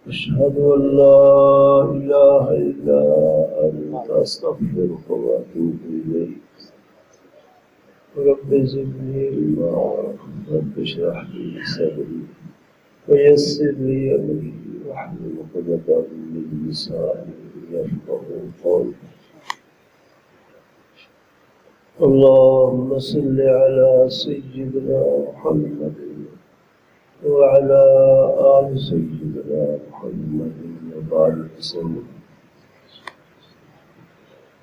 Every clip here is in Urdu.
أشهد أن لا إله إلا أنت أستغفرك وأتوب إليك رب زدني علما رب اشرح لي صدري ويسر لي أمري واحلل عقدة من لساني يفقهوا قولي اللهم صل على سيدنا محمد وعلى آل سيدنا محمد وبارك وسلم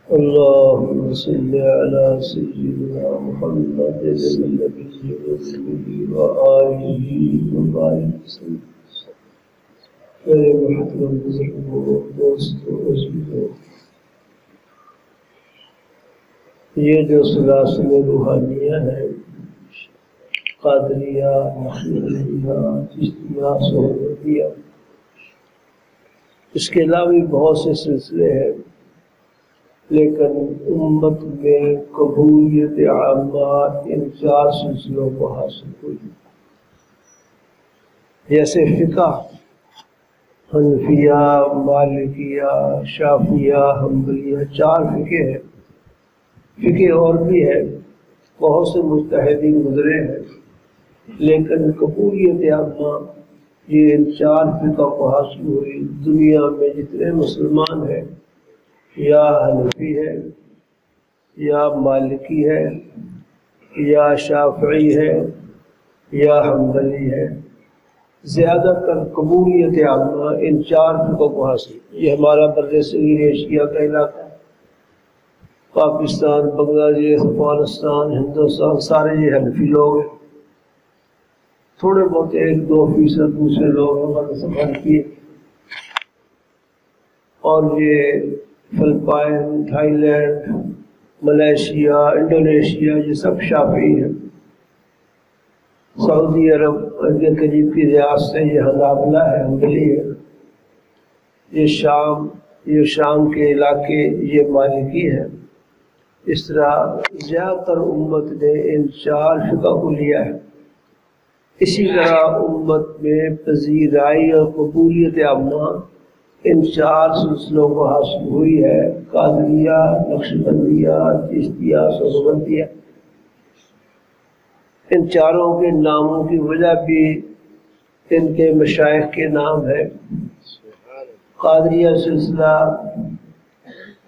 اللهم صل على سيدنا محمد النبي الأمي وآله وبارك وسلم میرے محترم بزرگوں دوستوں عزیزوں، یہ جو سلاسل روحانیہ ہیں، قادریہ، نقشبندیہ، چشتیہ، سہروردیہ، اس کے علاوہ بھی بہت سے سلسلے ہیں، لیکن امت میں قبولیت عامہ ان 4 سلسلوں کو حاصل ہوئی، جیسے فقہ، حنفیہ، مالکیہ، شافعیہ، حنبلیہ، 4 فقہ ہیں۔ فقہ اور بھی ہے، بہت سے مجتہدین گزرے ہیں، لیکن قبولیت عامہ یہ ان 4 فقہ کو حاصل ہوئی۔ دنیا میں جتنے مسلمان ہیں، یا حنفی ہے، یا مالکی ہے، یا شافعی ہے، یا حنبلی ہے، زیادہ تر قبولیت عامہ ان 4 فقہ کو حاصل۔ یہ ہمارا برصغیر ایشیا کا علاقہ، پاکستان، بنگلہ دیش، افغانستان، ہندوستان، سارے یہ حنفی لوگ ہیں۔ تھوڑے بہت 1-2% دوسرے لوگ ہیں سفر کیے، اور یہ Philippines, Thailand, Malaysia, Indonesia, یہ سب شافعی ہیں۔ سعودی عرب کے قریب کی ریاستیں یہ حنابلہ ہے، حنبلی ہے۔ یہ شام کے علاقے یہ مالکی ہے۔ اس طرح زیادہ تر امت نے ان 4 فقہ کو لیا ہے۔ اسی طرح امت میں پذیرائی اور قبولیت عامہ ان 4 سلسلوں کو حاصل ہوئی ہے، قادریہ، نقشبندیہ، چشتیہ، سہروردیہ۔ ان 4 کے ناموں کی وجہ بھی ان کے مشائخ کے نام ہے۔ قادریہ سلسلہ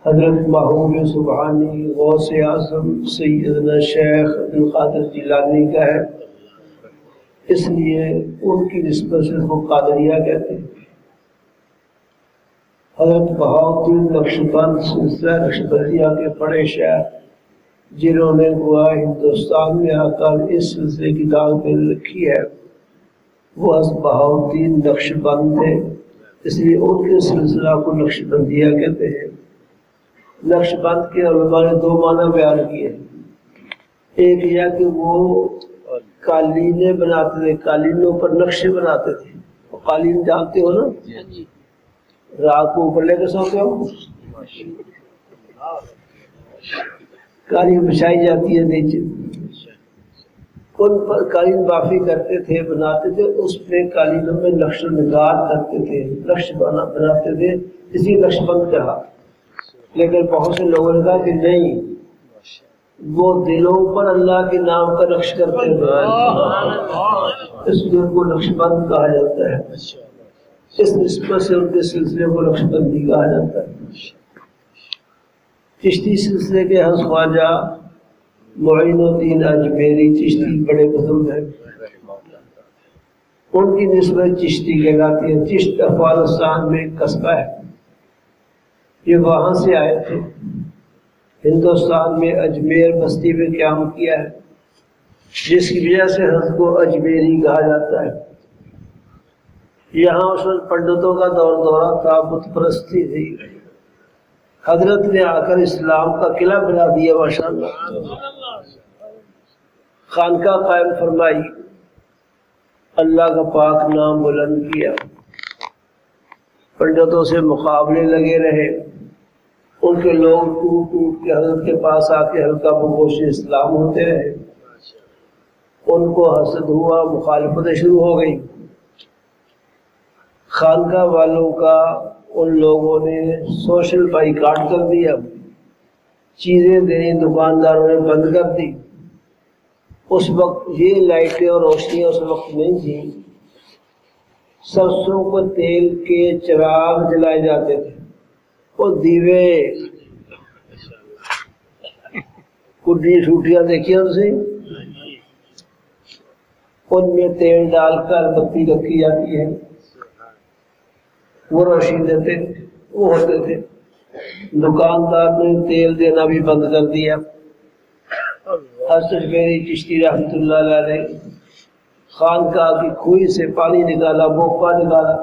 حضرت محمود سبحانی، غوث اعظم سیدنا شیخ عبدالقادر جیلانی کا ہے، اس لیے ان کی نسبت سے وہ قادریہ کہتے ہیں۔ حضرت بہاؤالدین نقشبند سلسلہ نقشبندیہ کے بڑے شیخ، جنہوں نے گوا ہندوستان میں آ کر اس سلسلے کی داغ پہ رکھی ہے، وہ حضرت بہاؤالدین نقشبند تھے، اس لیے ان کے سلسلہ کو نقشبندیہ کہتے ہیں۔ نقشبند کے علماء نے 2 معنی بیان کیے، ایک یہ کہ وہ قالینیں بناتے تھے، قالینوں پر نقشے بناتے تھے۔ قالین جانتے ہو نا، رات کو اوپر لے کے سوتے ہو، قالین بچھائی جاتی ہے نیچے، ان پر قالین بافی کرتے تھے، بناتے تھے، اس میں قالینوں میں نقش و نگار کرتے تھے، نقش بناتے تھے، اسی نقش بند کہا۔ لیکن بہت سے لوگوں نے کہا کہ نہیں، وہ دلوں پر اللہ کے نام کا نقش کرتے ہیں، اس لیے ان کو نقش بند کہا جاتا ہے۔ اس نسبت سے ان کے سلسلے کو نقش بندی کہا جاتا ہے۔ چشتی سلسلے کے حضرت خواجہ معین الدین اجمیری چشتی بڑے بزرگ ہیں، ان کی نسبت چشتی کہلاتی ہے۔ چشت افغانستان میں ایک قصبہ ہے، یہ وہاں سے آئے تھے، ہندوستان میں اجمیر بستی میں قیام کیا ہے، جس کی وجہ سے حضرت کو اجمیری کہا جاتا ہے۔ یہاں اس وقت پنڈتوں کا دورہ تھا، بت پرستی تھی۔ حضرت نے آ کر اسلام کا قلعہ بنا دیا، ماشاءاللہ، خانقاہ قائم فرمائی، اللہ کا پاک نام بلند کیا، پنڈتوں سے مقابلے لگے رہے، ان کے لوگ ٹوٹ ٹوٹ کے حضرت کے پاس آ کے ہلکا بگوش اسلام ہوتے رہے۔ ان کو حسد ہوا، مخالفتیں شروع ہو گئی۔ خانقاہ والوں کا ان لوگوں نے سوشل بائیکاٹ کر دیا، چیزیں دینی دکانداروں نے بند کر دی۔ اس وقت یہ لائٹیں اور روشنیاں اس وقت نہیں تھیں، سرسوں کو تیل کے چراغ جلائے جاتے تھے، وہ دیوے کڈی ٹوٹیاں دیکھی ان سے، ان میں تیل ڈال کر بتی رکھی جاتی ہے، وہ روشنی دیتے وہ ہوتے تھے۔ دکاندار نے تیل دینا بھی بند کر دیا۔ حضرت میری چشتی رحمۃ اللہ علیہ خانقاہ کی کھوئی سے پانی نکالا، بوکا نکالا،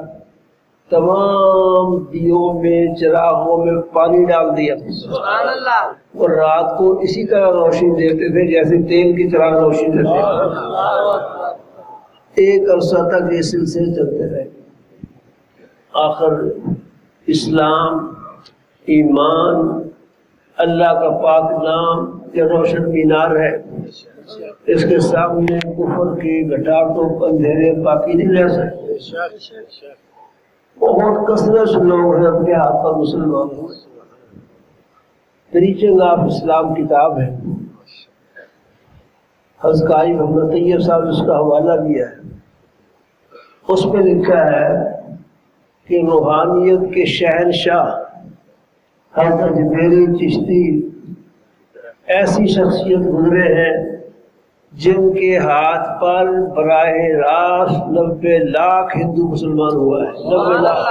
تمام دیوں میں چراغوں میں پانی ڈال دیا، اور رات کو اسی طرح روشنی دیتے تھے جیسے تیل کی چراغ روشنی دیتے تھے۔ ایک عرصہ تک یہ سلسلے چلتے رہے۔ آخر اسلام، ایمان، اللہ کا پاک نام یہ روشن مینار ہے، اس کے سامنے کفر کی گھٹاٹوں اندھیرے باقی نہیں رہ سکتے۔ بہت کثرت سے لوگ ہیں اپنے ہاتھ پر مسلمان ہوئے۔ پریچنگ آف اسلام کتاب ہے، حضرت قاری محمد طیب صاحب نے اس کا حوالہ دیا ہے۔ اس میں لکھا ہے کہ روحانیت کے شہنشاہ حضرت میری چشتی ایسی شخصیت گزرے ہیں جن کے ہاتھ پر براہ راست 90 لاکھ ہندو مسلمان ہوا ہے۔ 90 لاکھ۔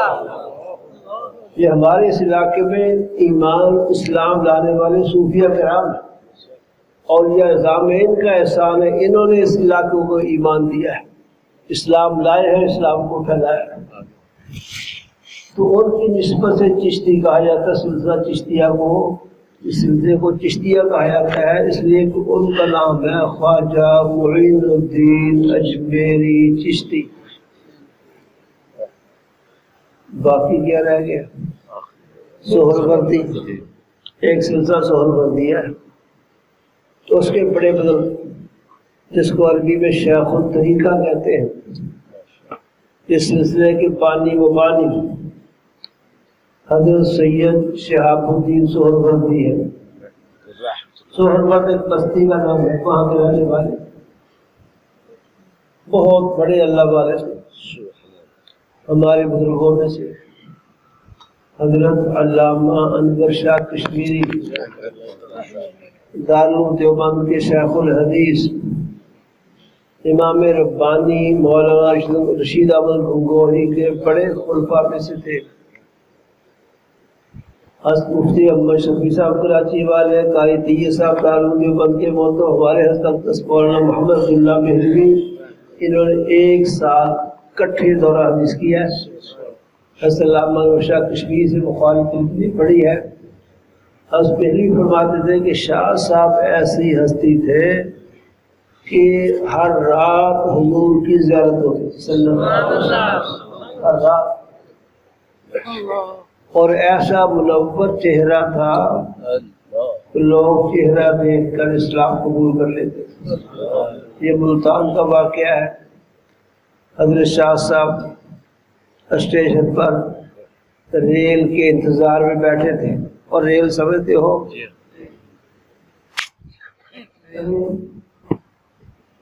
یہ ہمارے اس علاقے میں ایمان اسلام لانے والے صوفیہ کرام ہیں، اور یہ ضامین کا احسان ہے، انہوں نے اس علاقے کو ایمان دیا ہے، اسلام لائے ہیں، اسلام کو پھیلایا ہے۔ تو ان کی نسبت سے چشتی کہا جاتا ہے، سلسلہ چشتیہ کو، اس سلسلے کو چشتیہ کہا جاتا ہے، اس لیے کہ ان کا نام ہے خواجہ معین الدین اجمیری چشتی۔ باقی کیا رہ گیا؟ سہروردی، ایک سلسلہ سہروردی ہے، تو اس کے بڑے بزرگ جس کو عربی میں شیخ الطریقہ کہتے ہیں، اس سلسلے کے بانی و بانی حضرت سید شہاب الدین سہروردی ہے۔ سہرورد ایک بستی کا نام ہے، وہاں کے رہنے والے بہت بڑے اللہ والے تھے۔ ہمارے بزرگوں میں سے حضرت علامہ انور شاہ کشمیری دارالعلوم دیوبند کے شیخ الحدیث، امام ربانی مولانا رشید احمد گنگوہی کے بڑے خلفاء میں سے تھے۔ حضرت مفتی احمد شفیع صاحب کراچی والے، قاری طیب صاحب دارالعلوم دیوبند کے موتو، ہمارے حضرت مولانا محمد اللہ مہروی، انہوں نے ایک سال کٹھے دورہ حدیث کیا ہے۔ حضرت علامہ انور شاہ کشمیری سے مخالفت اتنی بڑی ہے، حضرت مہروی فرماتے تھے کہ شاہ صاحب ایسی ہستی تھے کہ ہر رات حضور کی زیارت ہوتی تھی صلی اللہ علیہ وسلم، ہر رات، اور ایسا منور چہرہ تھا کہ لوگ چہرہ دیکھ کر اسلام قبول کر لیتے تھے۔ یہ ملتان کا واقعہ ہے۔ حضرت شاہ صاحب اسٹیشن پر ریل کے انتظار میں بیٹھے تھے، اور ریل سمجھتے ہو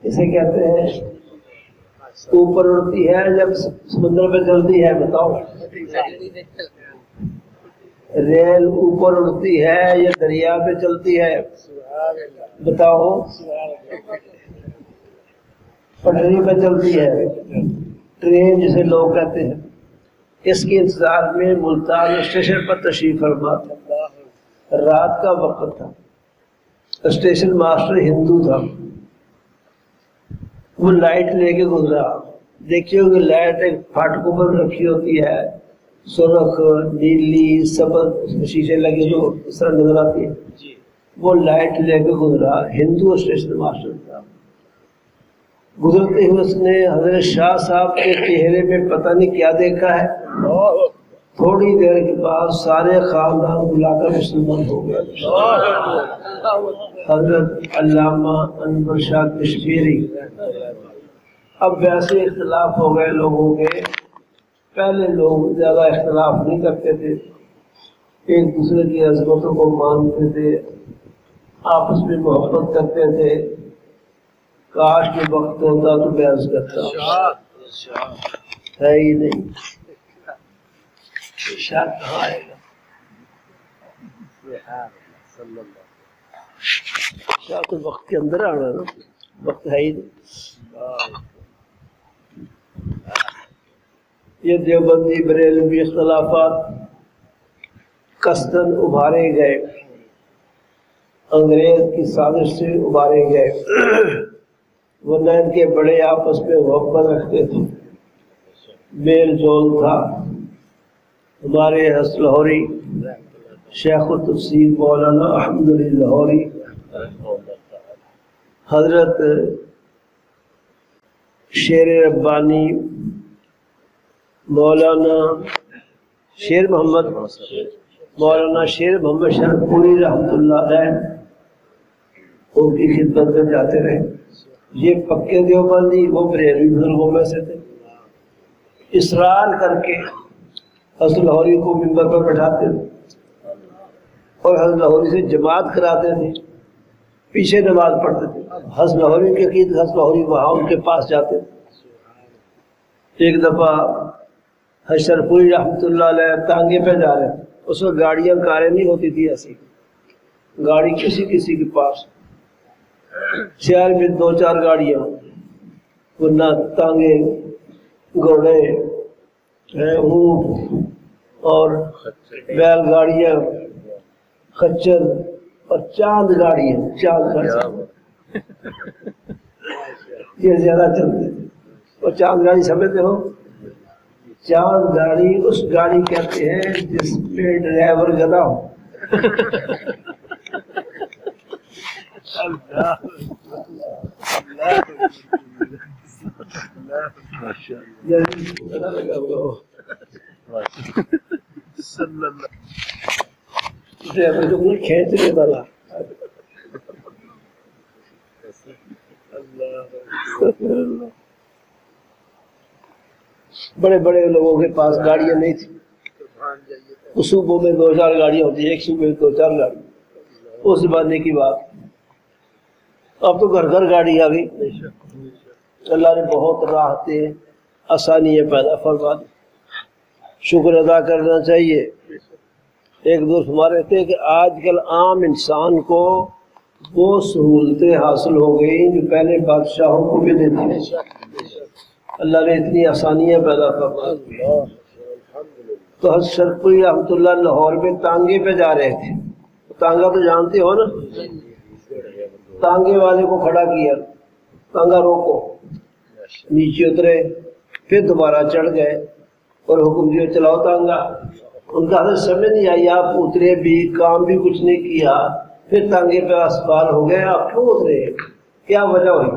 اسے کہتے ہیں اوپر اڑتی ہے جب سمندر پہ چلتی ہے، بتاؤ ریل اوپر اڑتی ہے یا دریا پہ چلتی ہے؟ بتاؤ، پٹری پہ چلتی ہے، ٹرین جسے لوگ کہتے ہیں۔ اس کے انتظار میں ملتان اسٹیشن پر تشریف فرما تھا، رات کا وقت تھا، اسٹیشن ماسٹر ہندو تھا، وہ لائٹ لے کے گزرا۔ دیکھیے کہ لائٹ ایک پھاٹکوں پر رکھی ہوتی ہے، سرخ، نیلی، سبز شیشے لگے جو اس طرح نظر آتی ہے، وہ لائٹ لے کے گزرا، ہندو اسٹیشن ماسٹر تھا۔ گزرتے ہوئے اس نے حضرت شاہ صاحب کے چہرے میں پتہ نہیں کیا دیکھا ہے، تھوڑی دیر کے بعد سارے خاندان بلا کر مسلمان ہو گئے. حضرت علامہ انور شاہ کشمیری. اب ویسے اختلاف ہو گئے لوگوں کے. پہلے لوگ زیادہ اختلاف نہیں کرتے تھے، ایک دوسرے کی عظمتوں کو مانتے تھے، آپس میں محبت کرتے تھے. کاش کے وقت ہوتا تو میں عرض کرتا، ہے ہی نہیں. شاید کہاں آئے گا؟ شاید تو وقت کے اندر آنا نا، وقت ہے ہی نہیں. یہ دیوبندی بریلوی اختلافات قصداً ابھارے گئے، انگریز کی سازش سے ابھارے گئے، ورنہ ان کے بڑے آپس میں محبت رکھتے تھے، میل جول تھا. ہمارے حسن لاہوری شیخ التفسیر مولانا احمد علی لاہوری، حضرت شیر ربانی مولانا شیر محمد شرف پوری رحمۃ اللہ علیہ ان کی خدمت میں جاتے رہے. یہ پکے دیوبندی، وہ بریلوی بزرگوں میں سے تھے. اصرار کر کے حضرت لاہوری کو ممبر پر بٹھاتے تھے اور حضرت لاہوری سے جماعت کراتے تھے، پیچھے نماز پڑھتے تھے. حضرت لاہوری کے عقید حضرت لاہوری وہاں ان کے پاس جاتے تھے. ایک دفعہ حضرت پوری رحمۃ اللہ علیہ تانگے پہ جا رہے تھے. اس وقت گاڑیاں کاریں نہیں ہوتی تھی، ایسی گاڑی کسی کے پاس، شہر میں 2-4 گاڑیاں، ورنہ تانگے، گھوڑے، اونٹ اور بیل گاڑیاں، خچر اور چاند گاڑیاں یہ زیادہ چلتے تھے. اور چاند گاڑی سمجھتے ہو؟ چاند گاڑی اس گاڑی کہتے ہیں جس میں ڈرائیور گدھا ہو. کھینچنے والا بڑے بڑے لوگوں کے پاس گاڑیاں نہیں تھی. اس صوبوں میں 2-4 گاڑیاں ہوتی ہیں، ایک صوبے میں 2-4 گاڑی. اس زمانے کی بات. اب تو گھر گھر گاڑی آ گئی. اللہ نے بہت راحتیں آسانیاں پیدا فرما دی. شکر ادا کرنا چاہیے. ایک دوست ہمارے تھے کہ آج کل عام انسان کو وہ سہولتیں حاصل ہو گئی جو پہلے بادشاہوں کو بھی دیتی ہیں. اللہ نے اتنی آسانیاں پیدا فرما دی. تو حضرت شرف پوری رحمۃ اللہ لاہور میں تانگے پہ جا رہے تھے. تانگا تو جانتے ہو نا، تانگے والے کو کھڑا کیا، تانگا روکو، نیچے اترے، پھر دوبارہ چڑھ گئے اور حکم دیا چلاؤ تانگا. ان کا حضرت سمجھ نہیں آئی، آپ اترے بھی، کام بھی کچھ نہیں کیا، پھر تانگے پہ اسپار ہو گئے، آپ کیوں اترے، کیا وجہ ہوئی؟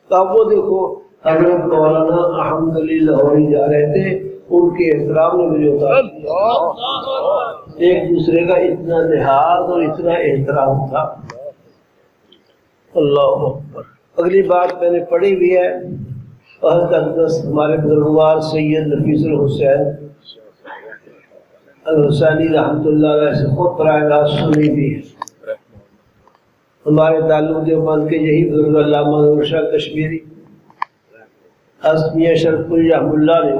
تو اب وہ دیکھو حضرت مولانا احمد علی لاہوری جا رہے تھے، ان کے احترام نے مجھے اتار دیا. ایک دوسرے کا اتنا لحاظ اور اتنا احترام تھا. اللہ اکبر. اگلی بات میں نے پڑھی بھی ہے، حضرت اقدس ہمارے بزرگوار سید نفیس الحسین الحسینی رحمۃ اللہ علیہ سے خود براہ راست سنی بھی ہے. ہمارے تعلق دیوبند کے یہی بزرگ علامہ انور شاہ کشمیری حضرت میاں شرف پوری رحمۃ اللہ نے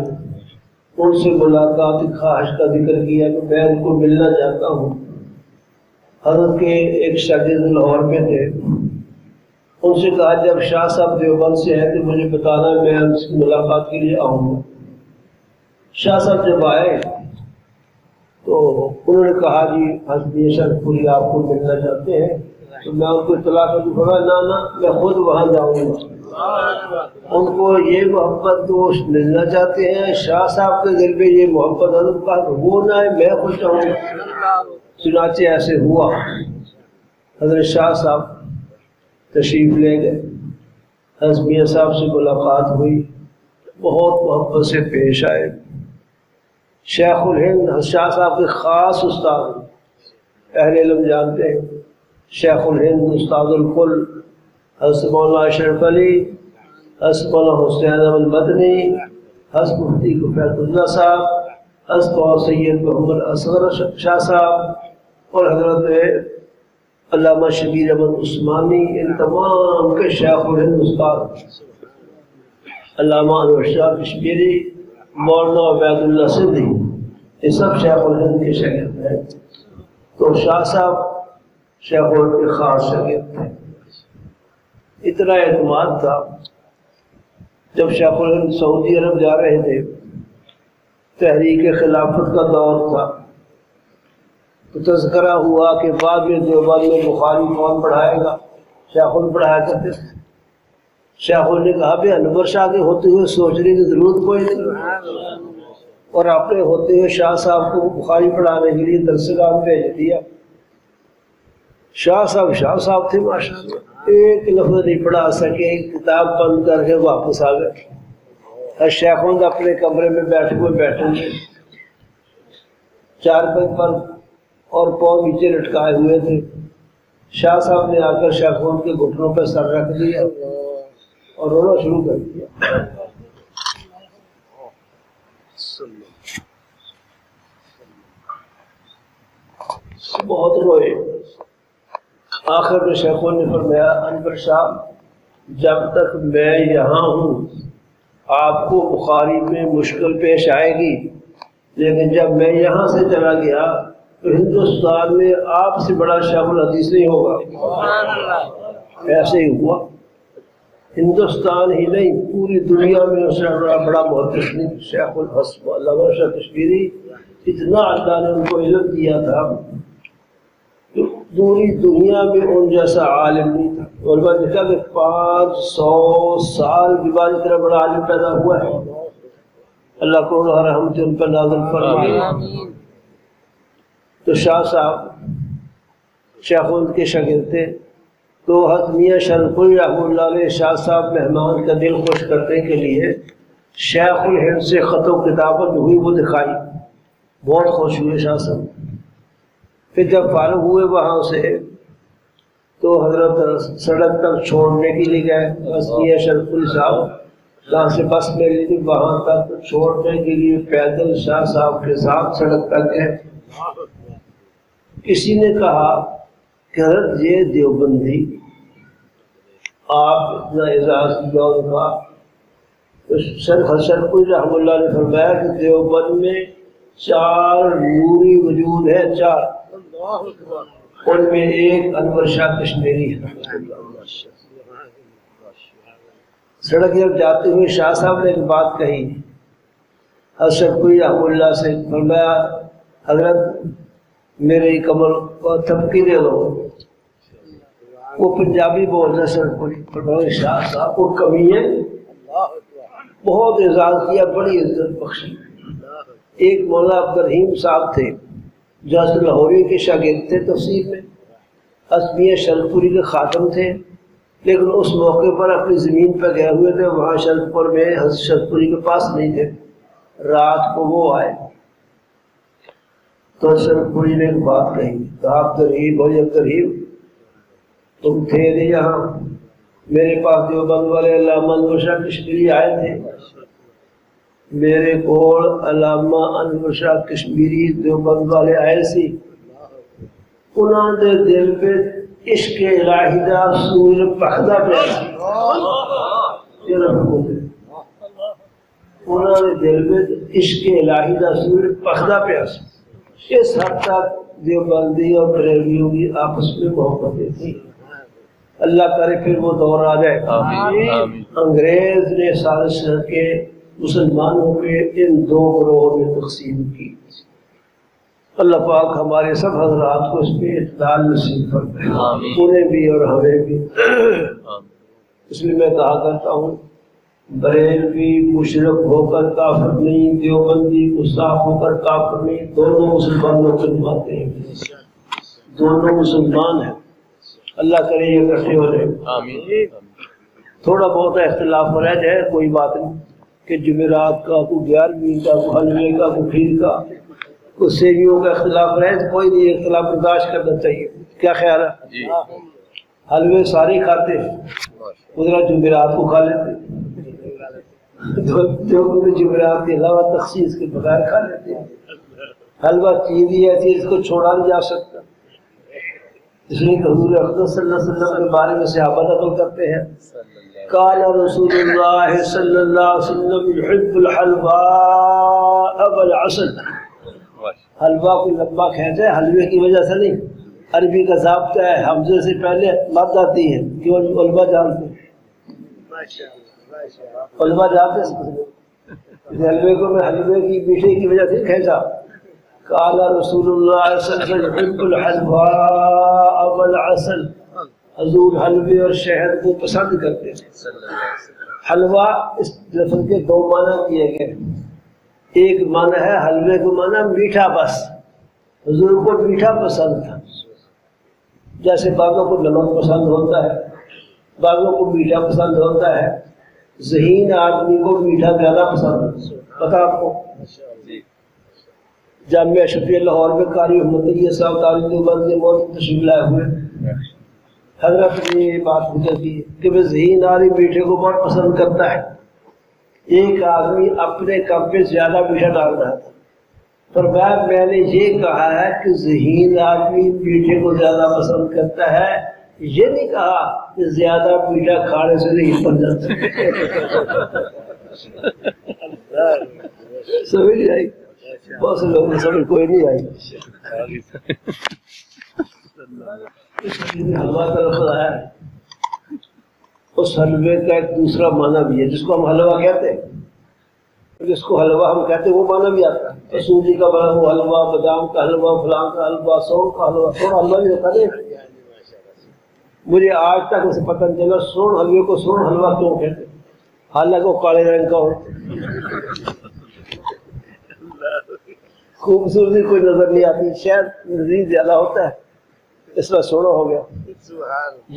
ان سے ملاقات خواہش کا ذکر کیا کہ میں ان کو ملنا چاہتا ہوں. حضرت کے ایک شاگرد لاہور میں تھے، ان سے کہا جب شاہ صاحب دیوبند سے ہیں تو مجھے بتانا، میں ان سے ملاقات کے لیے آؤں گا. شاہ صاحب جب آئے تو انہوں نے کہا جی حضرت میاں شرف پوری آپ کو ملنا چاہتے ہیں. تو میں ان کو اطلاع کر دوں گا، نہ میں خود وہاں جاؤں گا. ان کو یہ محبت تو ملنا چاہتے ہیں، شاہ صاحب کے دل میں یہ محبت حضرت کا وہ نہ ہے، میں خوش رہوں گا. چنانچہ ایسے ہوا. حضرت شاہ صاحب تشریف لے گئے، حضرت میاں صاحب سے ملاقات ہوئی، بہت محبت سے پیش آئے. شیخ الہند شاہ صاحب کے خاص استاد، اہل علم جانتے ہیں، شیخ الہند استاد الکل حضرت مولانا اشرف علی، حضرت مولانا حسین احمد مدنی، حضرت مفتی کفایت اللہ صاحب، حضرت مولانا سید محمد اصغر شاہ صاحب اور حضرت علامہ شبیر احمد عثمانی، ان تمام کے شیخ الہند استاد، علامہ انور شاہ کشمیری، مولانا عبید اللہ سندھی، یہ سب شیخ الہند کے شاگرد ہیں۔ تو شاہ صاحب شیخ الہند کے خاص شاگرد تھے۔ اتنا اعتماد تھا، جب شیخ الہند سعودی عرب جا رہے تھے، تحریک خلافت کا دور تھا، تو تذکرہ ہوا کہ بعد میں دیوبند میں بخاری کون پڑھائے گا؟ شیخ الہند پڑھایا کرتے تھے۔ شیخ الہند نے کہا بھی انور شاہ کے ہوتے ہوئے سوچنے کی ضرورت کوئی نہیں، اور اپنے ہوتے ہوئے شاہ صاحب کو بخاری پڑھانے کے لیے درسگاہ میں بھیج دیا۔ شاہ صاحب تھے ماشاءاللہ، ایک لفظ نہیں پڑھا سکے، کتاب بند کر کے واپس آ گئے۔ شیخ الہند اپنے کمرے میں بیٹھے تھے، چارپائی پر اور پاؤں نیچے لٹکائے ہوئے تھے۔ شاہ صاحب نے آ کر شیخ الہند کے گھٹنوں پہ سر رکھ دیا اور رونا شروع کر دیا۔ بہت روئے۔ آخر میں شیخ الہند نے فرمایا انور شاہ، جب تک میں یہاں ہوں آپ کو بخاری میں مشکل پیش آئے گی، لیکن جب میں یہاں سے چلا گیا تو ہندوستان میں آپ سے بڑا شیخ الحدیث نہیں ہوگا۔ ایسے ہی ہوا، ہندوستان ہی نہیں پوری دنیا میں اس سے بڑا محدث نہیں شیخ الحسن علامہ شاہ کشمیری، اتنا اللہ نے ان کو علم دیا تھا، پوری دنیا میں ان جیسا عالم نہیں تھا۔ اور میں دیکھا کہ 500 سال کے بعد اتنا بڑا عالم پیدا ہوا ہے، اللہ کو رحمت ان پر نازل فرمائے۔ تو شاہ صاحب شیخ الہند کے شاگرد تھے، تو حضرت میاں شرف پوری رحمۃ اللہ علیہ شاہ صاحب مہمان کا دل خوش کرنے کے لیے شیخ الہند سے خط و کتابت ہوئی، وہ دکھائی، بہت خوش ہوئے شاہ صاحب۔ پھر جب فارغ ہوئے وہاں سے تو حضرت سڑک تک چھوڑنے کے لیے گئے، میاں شرف پوری صاحب جہاں سے بس میں لی تھی وہاں تک چھوڑنے کے لیے پیدل شاہ صاحب کے ساتھ سڑک تک گئے۔ کسی نے کہا کہ حضرت یہ دیوبندی آپ اتنا اعزاز کیا ان کا، شرف پوری رحمۃ اللہ نے فرمایا کہ دیوبند میں 4 نوری وجود ہے، 4، ان میں ایک انور شاہ کشمیری ہے۔ سڑک جب جاتے ہوئے شاہ صاحب نے ایک بات کہی، حضرت پوری رحمۃ اللہ سے فرمایا حضرت میرے کمر کو تھپکی دے دو۔ وہ پنجابی بول رہے سر پوری، شاہ صاحب کو کمی ہے، بہت اعزاز کیا، بڑی عزت بخشی۔ ایک مولانا عبدالرحیم صاحب تھے جو حضرت لاہوری کے شاگرد تھے تفسیر میں، میاں شرف پوری کے خاتم تھے، لیکن اس موقع پر اپنی زمین پہ گئے ہوئے تھے، وہاں شرف پور میں حضرت شرف پوری کے پاس نہیں تھے۔ رات کو وہ آئے تو شرف پوری نے ایک بات کہی، کہا عبدالرحیم بھائی، عبدالرحیم تم تھے نہیں یہاں، میرے پاس دیوبند والے علامہ انور شاہ کشمیری آئے تھے، میرے کول علامہ انور شاہ کشمیری دیوبند والے آئے سی، انہوں نے دل پہ عشق الہی دا سور پخدا پیا، انہوں نے دل پہ عشق الہی دا سور پخدا پیا۔ اس حد تک دیوبندی اور بریلویوں کی آپس میں محبتیں تھیں۔ اللہ کرے پھر وہ دور آ جائے۔ انگریز نے سازش کر کے مسلمانوں کے ان 2 گروہوں میں تقسیم کی۔ اللہ پاک ہمارے سب حضرات کو اس پہ اعتدال نصیب فرمائے، انہیں بھی اور ہمیں بھی۔ اس لیے میں کہا کرتا ہوں بریلوی مشرک ہو کر کافر نہیں، دیوبندی گستاخ ہو کر کافر نہیں، دونوں مسلمانوں کو نبھاتے ہیں، دونوں مسلمان ہیں۔ اللہ کرے یہ اکٹھے ہو جائے۔ تھوڑا بہت اختلاف رہ جائے کوئی بات نہیں، کہ جمعرات کا، کوئی 11ویں کا، کوئی حلوے کا، کوئی کھیر کا، کوئی سیویوں کا اختلاف رہے تو کوئی نہیں، اختلاف برداشت کرنا چاہیے. کیا خیال ہے؟ حلوے سارے کھاتے ہیں، ادھر جمعرات کو کھا لیتے ہیں، جو جمعرات کے علاوہ تخصیص کے بغیر کھا لیتے ہیں. حلوہ چیز ہی ایسی ہے اس کو چھوڑا نہیں جا سکتا. اس لیے کہ حضور اقدس صلی اللہ علیہ وسلم کے بارے میں صحابہ نقل کرتے ہیں، قال رسول اللہ صلی اللہ علیہ وسلم يحب الحلواء والعسل. حلوہ کو لمبا کھینچا ہے حلوے کی وجہ سے نہیں، عربی کا ضابطہ ہے، حمزے سے پہلے مد آتی ہے، کیوں علماء جانتے ہیں، علماء جانتے ہیں حلوے کو میں حلوے کی میٹھے کی وجہ سے کھینچا. قال رسول اللہ صلی اللہ علیہ وسلم يحب الحلواء والعسل. حضور حلوے اور شہد کو پسند کرتے ہیں. حلوہ اس لفظ کے دو معنی کیے گئے. ایک معنی ہے حلوے کو معنی میٹھا، بس حضور کو میٹھا پسند تھا. جیسے بعضوں کو نمک پسند ہوتا ہے، بعضوں کو میٹھا پسند ہوتا ہے. ذہین آدمی کو میٹھا زیادہ پسند ہے. پتہ آپ کو جامعہ شفیع لاہور میں قاری احمد صاحب تعلیم دیوبند کے موت تشریف لائے ہوئے حضرت نے یہ بات ذکر کی کہ وہ ذہین آدمی میٹھے کو بہت پسند کرتا ہے. ایک آدمی اپنے کپ پہ زیادہ میٹھا ڈال رہا تھا، فرمایا میں نے یہ کہا ہے کہ ذہین آدمی میٹھے کو زیادہ پسند کرتا ہے، یہ نہیں کہا کہ زیادہ میٹھا کھانے سے ذہین بن جاتا ہے. سمجھ آئی؟ بہت سے لوگوں کو سمجھ کوئی نہیں آئی. حلوہ کا لفظ آیا ہے، اس حلوے کا ایک دوسرا معنی بھی ہے جس کو ہم حلوہ کہتے ہیں. جس کو حلوہ ہم کہتے ہیں وہ معنی بھی آتا ہے. سوجی کا بنا ہوا حلوہ، بادام کا حلوہ، فلاں کا حلوہ، سون کا حلوہ. سون حلوہ بھی ہوتا ہے. مجھے آج تک اسے پتہ نہیں چلا سون حلوے کو سون حلوہ کیوں کہتے ہیں، حالانکہ وہ کالے رنگ کا ہو. خوبصورتی کوئی نظر نہیں آتی، شاید لذیذ زیادہ ہوتا ہے اس میں سونا ہو گیا،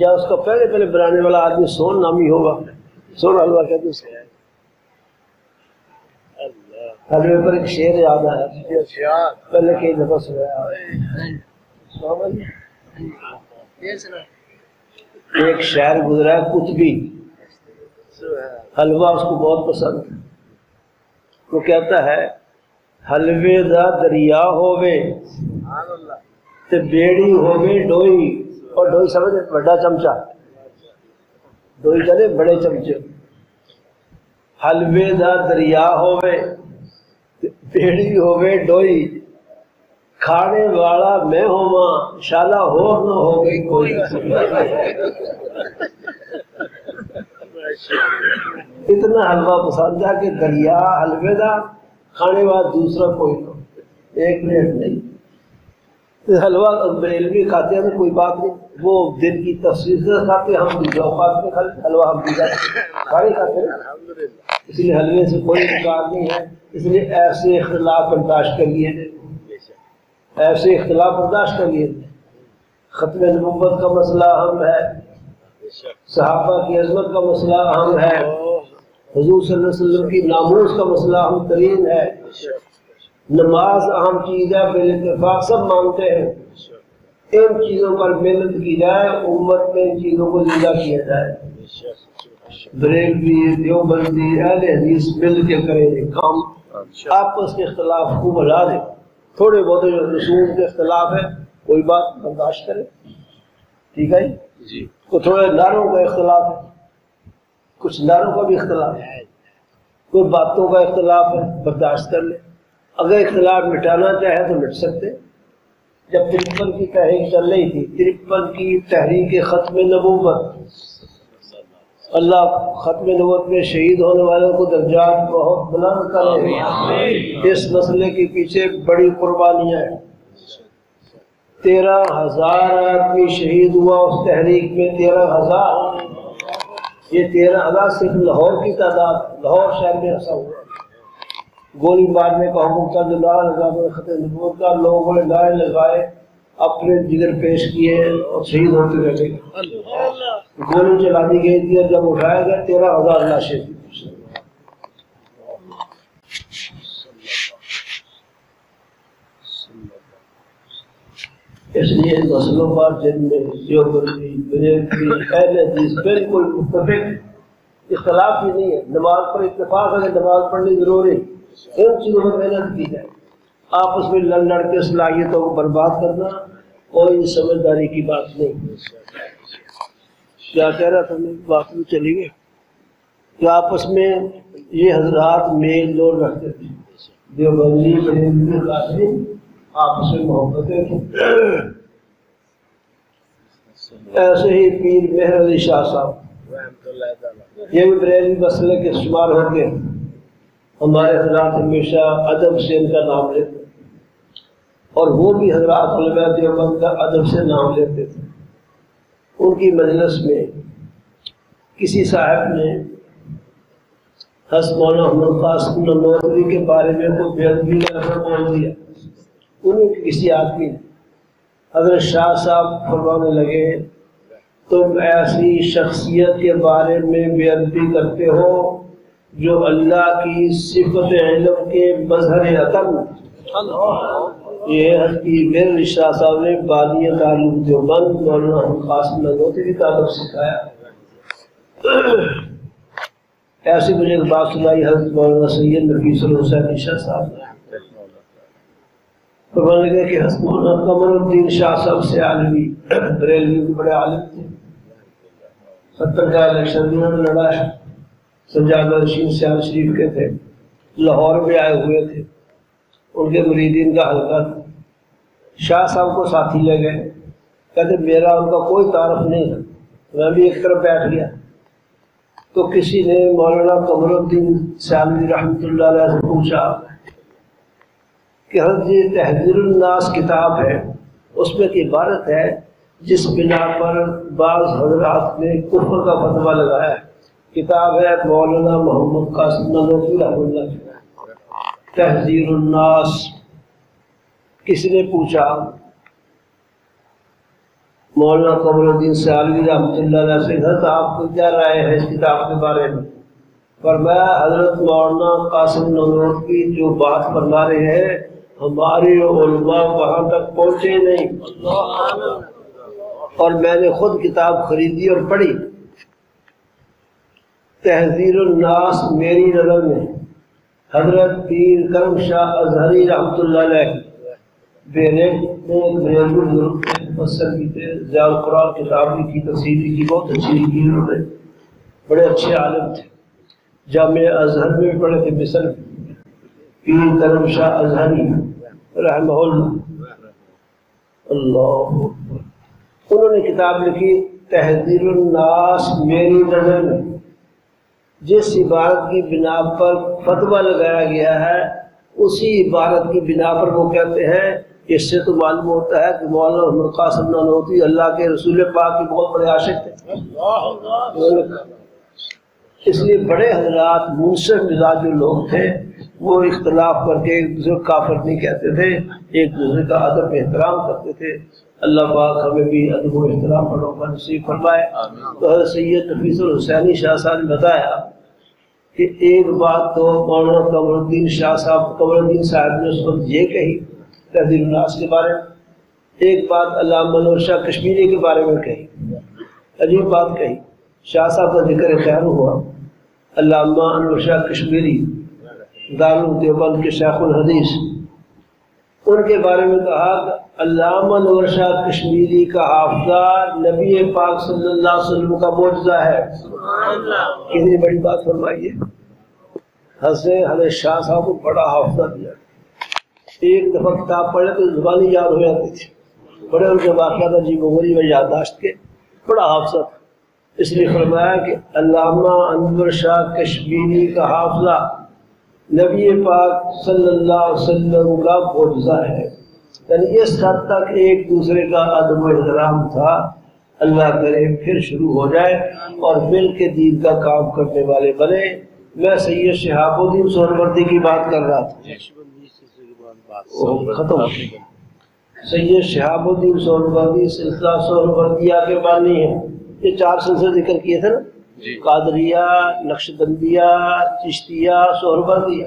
یا اس کا پہلے بنانے والا آدمی سون نامی ہوگا، سون حلوہ کہتے ہیں اس کو. حلوے پر ایک شعر یاد آیا، پہلے کئی دفعہ سنایا. ایک شاعر گزرا ہے قطبی، حلوہ اس کو بہت پسند. وہ کہتا ہے حلوے دا دریا ہووے تے بیڑی ہووے ڈوئی. اور ڈوئی سمجھ بڑا چمچا، ڈوئی چلے بڑے چمچے. حلوے دا دریا ہووے تے بیڑی ہووے ڈوئی، کھانے والا میں ہوواں شالا ہور نہ ہو گئی کوئی. اتنا حلوہ پسند ہے کہ دریا حلوے دا، کھانے والا دوسرا کوئی نہ، ایک منٹ نہیں. حلوہ بریلوی کھاتے ہیں تو کوئی بات نہیں، وہ دن کی تفصیل سے کھاتے ہیں. ہم بھی اوقات میں کھاتے حلوہ، ہم بھی سارے کھاتے ہیں، اس لیے حلوے سے کوئی انکار نہیں ہے. اس لیے ایسے اختلاف برداشت کر لیے، ایسے اختلاف برداشت کر لیے. ختم نبوت کا مسئلہ اہم ہے، صحابہ کی عظمت کا مسئلہ اہم ہے، حضور صلی اللہ علیہ وسلم کی ناموس کا مسئلہ اہم ترین ہے. نماز اہم چیز ہے، بالاتفاق سب مانتے ہیں. ان چیزوں پر محنت کی جائے، امت میں ان چیزوں کو زندہ کیا جائے. بریلوی، دیوبندی، اہل حدیث مل کے کریں یہ کام. آپس کے اختلاف کو بڑھا دیں. تھوڑے بہت جو رسوم کے اختلاف ہے کوئی بات برداشت کرے، ٹھیک ہے جی. کوئی تھوڑے نعروں کا اختلاف ہے، کچھ نعروں کا بھی اختلاف ہے، کوئی باتوں کا اختلاف ہے، برداشت کر لے. اگر اختلاف مٹانا چاہے تو مٹ سکتے. جب 53 کی تحریک چل رہی تھی، 53 کی تحریک ختم نبوت، اللہ ختم نبوت میں شہید ہونے والوں کو درجات بہت بلند کرے. اس مسئلے کے پیچھے بڑی قربانیاں ہیں. 13,000 آدمی شہید ہوا اس تحریک میں. 13,000، یہ 13,000 صرف لاہور کی تعداد، لاہور شہر میں ایسا ہوا. گولی مارنے کا حکم تھا، جو نعرہ لگانے ختم نبوت کا، لوگوں نے نعرے لگائے، اپنے جگر پیش کیے اور شہید ہوتے رہے. گولی چلا دی گئی تھی اور جب اٹھایا گیا 13,000 لاشیں تھی. اس لیے ان مسئلوں پر جن میں دیوبندی بریلوی اہل حدیث بالکل متفق، اختلاف ہی نہیں ہے، نماز پر اتفاق ہے کہ نماز پڑھنی ضروری، ان چیزوں پر محنت کی جائے۔ آپس میں لڑ لڑ کے صلاحیتوں کو برباد کرنا کوئی سمجھداری کی بات نہیں۔ کیا کہہ رہا تھا میں، بات میں چلی گئی کہ آپس میں یہ حضرات میل جول رکھتے تھے، دیوبندی بریلوی قادری آپس میں محبتیں تھیں۔ ایسے ہی پیر مہر علی شاہ صاحب، یہ بھی بریلوی مسئلے کے شمار ہوتے ہیں۔ ہمارے حضرات ہمیشہ ادب سے ان کا نام لیتے اور وہ بھی حضرات علماء دیوبند کا ادب سے نام لیتے تھے۔ ان کی مجلس میں کسی صاحب نے حضرت مولانا محمد قاسم نانوتوی کے بارے میں کوئی بے ادبی کا لفظ بول دیا۔ انہیں کسی آدمی نے، حضرت شاہ صاحب فرمانے لگے تم ایسی شخصیت کے بارے میں بے ادبی کرتے ہو جو اللہ کی صفت علم کے مظہر عطم۔ یہ حضرت میر شاہ صاحب نے بانی تعلق دیوبند مولانا محمد قاسم نانوتوی کی تعلق سکھایا۔ ایسی مجھے ایک بات سنائی حضرت مولانا سید نفیس الحسین شاہ صاحب نے، فرمانے لگے کہ حضرت مولانا قمر الدین شاہ صاحب سے عالمی بریلوی کے بڑے عالم تھے، 70 کا الیکشن انہوں نے لڑا ہے، سجادہ نشین سیال شریف کے تھے، لاہور میں آئے ہوئے تھے، ان کے مریدین کا حلقہ تھا۔ شاہ صاحب کو ساتھی لے گئے، کہتے میرا ان کا کوئی تعارف نہیں ہے، میں بھی ایک طرف بیٹھ گیا تو کسی نے مولانا قمر الدین سیالوی رحمۃ اللہ علیہ سے پوچھا کہ حضرت یہ تحذیر الناس کتاب ہے، اس میں ایک عبارت ہے جس بنا پر بعض حضرات نے کفر کا فتویٰ لگایا ہے، کتاب ہے مولانا محمد قاسم نانوتوی رحمۃ اللہ کی تحذیر الناس۔ کسی نے پوچھا مولانا قمر الدین سیالوی رحمۃ اللہ علیہ سے حضرت آپ کو کیا رائے ہے اس کتاب کے بارے میں؟ فرمایا حضرت مولانا قاسم نانوتوی جو بات فرما رہے ہیں ہمارے علماء وہاں تک پہنچے نہیں، اور میں نے خود کتاب خریدی اور پڑھی۔ تحذیر الناس میری نظر میں حضرت پیر کرم شاہ اظہری رحمۃ اللہ علیہ مفسر بھی تھے، ضیاء القرآن کتاب بھی کی، تفسیر بھی کی، بہت اچھی کی انہوں نے، بڑے اچھے عالم تھے، جامع ازہر میں بھی پڑھے تھے مصر میں، پیر کرم شاہ اظہری رحمہ اللہ۔ اللہ انہوں نے کتاب لکھی تحذیر الناس میری نظر میں، جس عبارت کی بنا پر فتویٰ لگایا گیا ہے اسی عبارت کی بنا پر وہ کہتے ہیں، اس سے تو معلوم ہوتا ہے کہ مولانا محمد قاسم نانوتوی اللہ کے رسول پاک کے بہت بڑے عاشق تھے۔ اس لیے بڑے حضرات منصف مزاج جو لوگ تھے وہ اختلاف کر کے ایک دوسرے کو کافر نہیں کہتے تھے، ایک دوسرے کا ادب احترام کرتے تھے۔ اللہ پاک ہمیں بھی ادب و احترام بڑوں کا نصیب فرمائے۔ تو حضرت سید نفیس الحسینی شاہ صاحب نے بتایا کہ ایک بات تو مولانا قمر الدین شاہ صاحب قمر الدین صاحب نے اس وقت یہ کہی تحذیر الناس کے بارے میں، ایک بات علامہ انور شاہ کشمیری کے بارے میں کہی، عجیب بات کہی۔ شاہ صاحب کا ذکر خیر ہوا، علامہ انور شاہ کشمیری دارالعلوم دیوبند کے شیخ الحدیث، ان کے بارے میں کہا کہ علامہ انور شاہ کشمیری کا حافظہ نبی پاک صلی اللہ علیہ وسلم کا معجزہ ہے۔ کتنی بڑی بات فرمائی ہے۔ حضرت شاہ صاحب کو بڑا حافظہ دیا، ایک دفعہ کتاب پڑھے تو زبانی یاد ہو جاتی تھی، بڑے ان کے واقعات عجیب و غریب یادداشت کے، بڑا حافظہ تھا۔ اس لیے فرمایا کہ علامہ انور شاہ کشمیری کا حافظہ نبی پاک صلی اللہ علیہ وسلم کا معجزہ ہے۔ یعنی اس حد تک ایک دوسرے کا ادب و احترام تھا۔ اللہ کرے پھر شروع ہو جائے اور مل کے دین کا کام کرنے والے بنے۔ میں سید شہاب الدین سہروردی کی بات کر رہا تھا، ختم۔ سید شہاب الدین سہروردی سلسلہ سہروردیہ کے بانی ہیں، یہ 4 سلسلے ذکر کیے تھے نا، قادریہ، نقشبندیہ، چشتیہ، سہروردیہ۔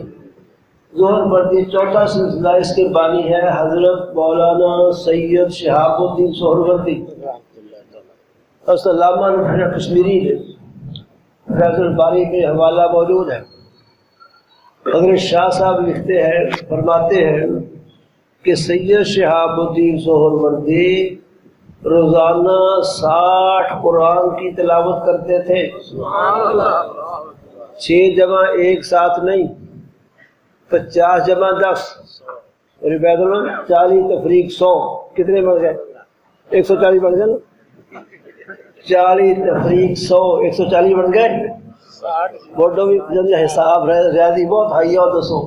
ظہر پڑھتی. چوتھا سلسلہ اس کے بانی ہے حضرت مولانا سید شہاب الدین سہروردی علامہ کشمیری ہے. فیض الباری میں حوالہ موجود ہے. حضرت شاہ صاحب لکھتے ہیں، فرماتے ہیں کہ سید شہاب الدین سہروردی روزانہ 60 قرآن کی تلاوت کرتے تھے. 6 جمع 1 ساتھ نہیں، 50 جمع 10 اور 40 تفریق 100 کتنے بڑھ گئے؟ 140 بڑھ گئے نا. 40 تفریق 100 140 بن گئے. بوڈو بھی حساب ریاضی بہت ہائی ہے. 200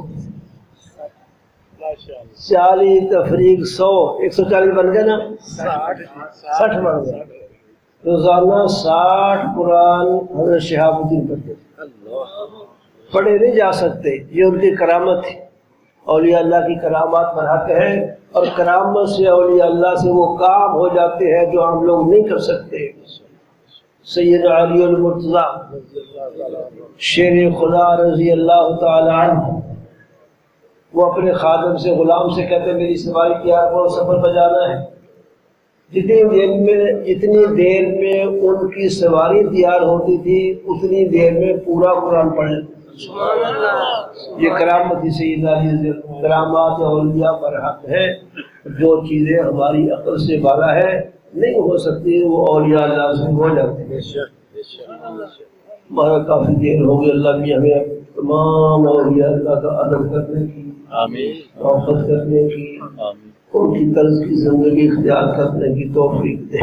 40 تفریق 100 140 بن گئے نا. 60 بن گئے. روزانہ 60 قرآن حضرت شہاب الدین پڑھتے تھے. پڑھے نہیں جا سکتے، یہ ان کی کرامت تھی. اولیاء اللہ کی کرامات پر حق ہے، اور کرامت سے اولیاء اللہ سے وہ کام ہو جاتے ہیں جو ہم لوگ نہیں کر سکتے. سید علی المرتضی شیر خدا رضی اللہ تعالی عنہ، وہ اپنے خادم سے غلام سے کہتے میری سواری تیار کرو، سفر پہ جانا ہے. جتنی دیر میں ان کی سواری تیار ہوتی تھی اتنی دیر میں پورا قرآن پڑھ لیتے. یہ کرامت سید علی. کرامات اولیاء پر حق ہے. جو چیزیں ہماری عقل سے بالا ہے نہیں ہو سکتی وہ اولیاء اللہ سے ہو جاتی ہے. ہمارا کافی دیر ہو گئی. اللہ بھی ہمیں تمام اولیاء اللہ کا ادب کرنے کی، محبت کرنے کی، ان کی طرز کی زندگی اختیار کرنے کی توفیق دے.